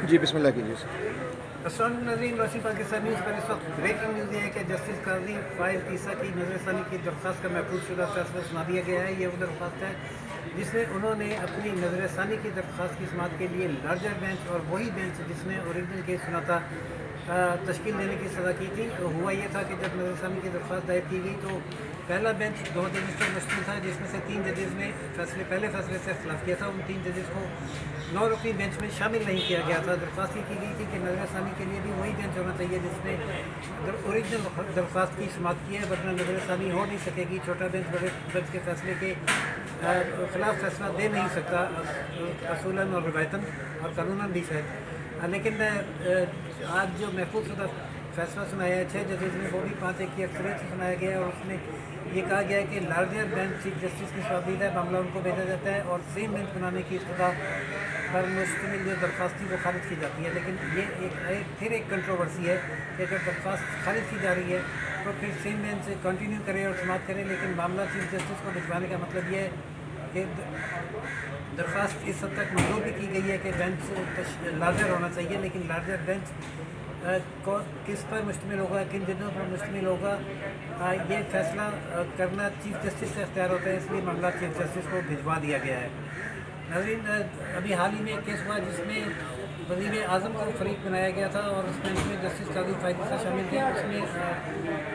جی بسم اللہ کیجیے سر۔ السلام ناظرین، روشنی پاکستان نیوز پر اس وقت بریکنگ نیوز یہ ہے کہ جسٹس قاضی فائز عیسیٰ کی نظر ثانی کی درخواست کا محفوظ شدہ فیصلہ سنا دیا گیا ہے۔ یہ وہ درخواست ہے جس میں انہوں نے اپنی نظر ثانی کی درخواست کی سماعت کے لیے لارجر بینچ اور وہی بینچ جس نے اوریجنل کیس سنا تھا تشکیل دینے کی سزا کی تھی۔ ہوا یہ تھا کہ جب نظر ثانی کی درخواست دائر کی گئی تو پہلا بینچ 2 ججز پر مشتمل تھا، جس میں سے 3 ججز نے پہلے فیصلے سے اختلاف کیا تھا۔ ان 3 ججز کو 9 رکنی بینچ میں شامل نہیں کیا گیا تھا۔ درخواست یہ کی گئی تھی کہ نظر ثانی کے لیے بھی وہی بینچ ہونا چاہیے جس نے اوریجنل درخواست کی سماعت کی ہے، ورنہ نظر ثانی ہو نہیں سکے گی۔ چھوٹا بینچ بڑے بینچ کے فیصلے کے خلاف فیصلہ دے نہیں سکتا اصولاً اور روایتاً اور قانوناً بھی شاید۔ لیکن آج جو محفوظ شدہ فیصلہ سنایا ہے 6 ججز نے، وہ بھی 5-1 کی اکثریت سے سنایا گیا ہے، اور اس میں یہ کہا گیا ہے کہ لارجر بینچ چیف جسٹس کی شابید ہے، معاملہ ان کو بھیجا جاتا ہے اور سیم بینچ بنانے کی استدعا پر مشتمل جو درخواست تھی وہ خارج کی جاتی ہے۔ لیکن یہ پھر ایک کنٹروورسی ہے کہ جب درخواست خارج کی جا رہی ہے تو پھر سیم بینچ کنٹینیو کرے اور سماعت کرے، لیکن معاملہ چیف جسٹس کو بھجوانے کا مطلب یہ ہے کہ درخواست اس حد تک منظور بھی کی گئی ہے کہ بینچ لارجر ہونا چاہیے، لیکن لارجر بینچ کس پر مشتمل ہوگا، کن ججوں پر مشتمل ہوگا، یہ فیصلہ کرنا چیف جسٹس کا اختیار ہوتا ہے، اس لیے معاملہ چیف جسٹس کو بھجوا دیا گیا ہے۔ ناظرین، ابھی حال ہی میں ایک کیس ہوا جس میں وزیر اعظم کو فریق بنایا گیا تھا اور اس بینچ میں جسٹس قاضی فائز عیسیٰ شامل تھے۔ اس میں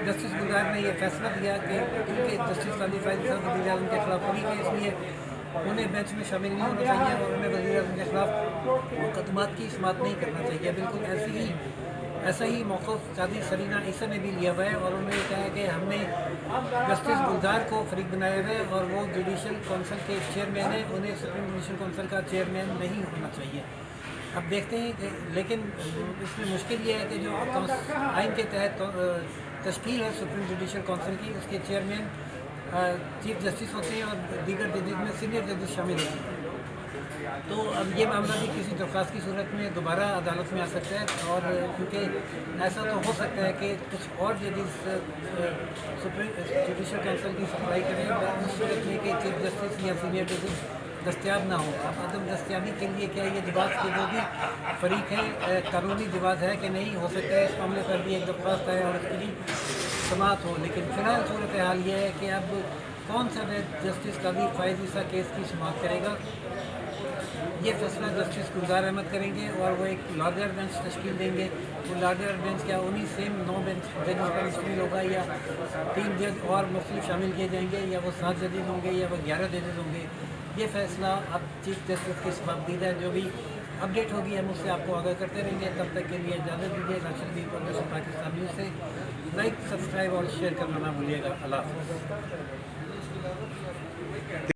جسٹس گلزار نے یہ فیصلہ دیا کہ کیونکہ جسٹس قاضی فائز عیسیٰ وزیر اعظم کے خلاف فریق ہے، اس لیے انہیں بینچ میں شامل نہیں ہونا چاہیے اور انہیں وزیر اعظم کے خلاف مقدمات کی سماعت نہیں کرنا چاہیے۔ بالکل ایسا ہی موقف قاضی سرینا عیسیٰ نے بھی لیا ہوا ہے، اور انہوں نے کہا ہے کہ ہم نے جسٹس گلزار کو فریق بنایا ہوا ہے اور وہ جوڈیشل کونسل کے چیئرمین ہیں، انہیں سپریم جوڈیشل کونسل کا چیئرمین نہیں ہونا چاہیے۔ اب دیکھتے ہیں کہ لیکن اس میں مشکل یہ ہے کہ جو آئین کے تحت تشکیل ہے سپریم جوڈیشل کونسل کی، اس کے چیئرمین چیف جسٹس ہوتے ہیں اور دیگر ججز میں سینئر ججز شامل ہوتے ہیں۔ تو اب یہ معاملہ بھی کسی درخواست کی صورت میں دوبارہ عدالت میں آ سکتا ہے، اور کیونکہ ایسا تو ہو سکتا ہے کہ کچھ اور ججز سپریم جوڈیشل کونسل کی سپلائی کریں اس صورت میں کہ چیف جسٹس یا سینئر ججز دستیاب نہ ہو۔ اب عدم دستیابی کے لیے کیا یہ جواز کے جو بھی فریق ہے قانونی جواز ہے کہ نہیں، ہو سکتا ہے اس معاملے پر بھی ایک درخواست آئے اور اس کی بھی سماعت ہو۔ لیکن فی الحال صورتحال یہ ہے کہ اب کون سا جسٹس قاضی فائز عیسیٰ کیس کی سماعت کرے گا، یہ فیصلہ جسٹس گلزار احمد کریں گے، اور وہ ایک لارجر بینچ تشکیل دیں گے۔ وہ لارجر بینچ کیا انہی سیم 9 ججز پر مشتمل ہوگا، یا 3 جج اور مختلف شامل کیے جائیں گے، یا وہ 7 ججز ہوں گے، یا وہ 11 ججز ہوں گے، یہ فیصلہ اب چیف جسٹس کی شابید ہے۔ جو بھی اپڈیٹ ہوگی ہم اس سے آپ کو آگاہ کرتے رہیں گے۔ تب تک کے لیے اجازت دیجیے۔ راشد بھی روشنی پاکستان نیوز سے لائک، سبسکرائب اور شیئر کرنا نہ بھولیے گا۔ اللہ حافظ۔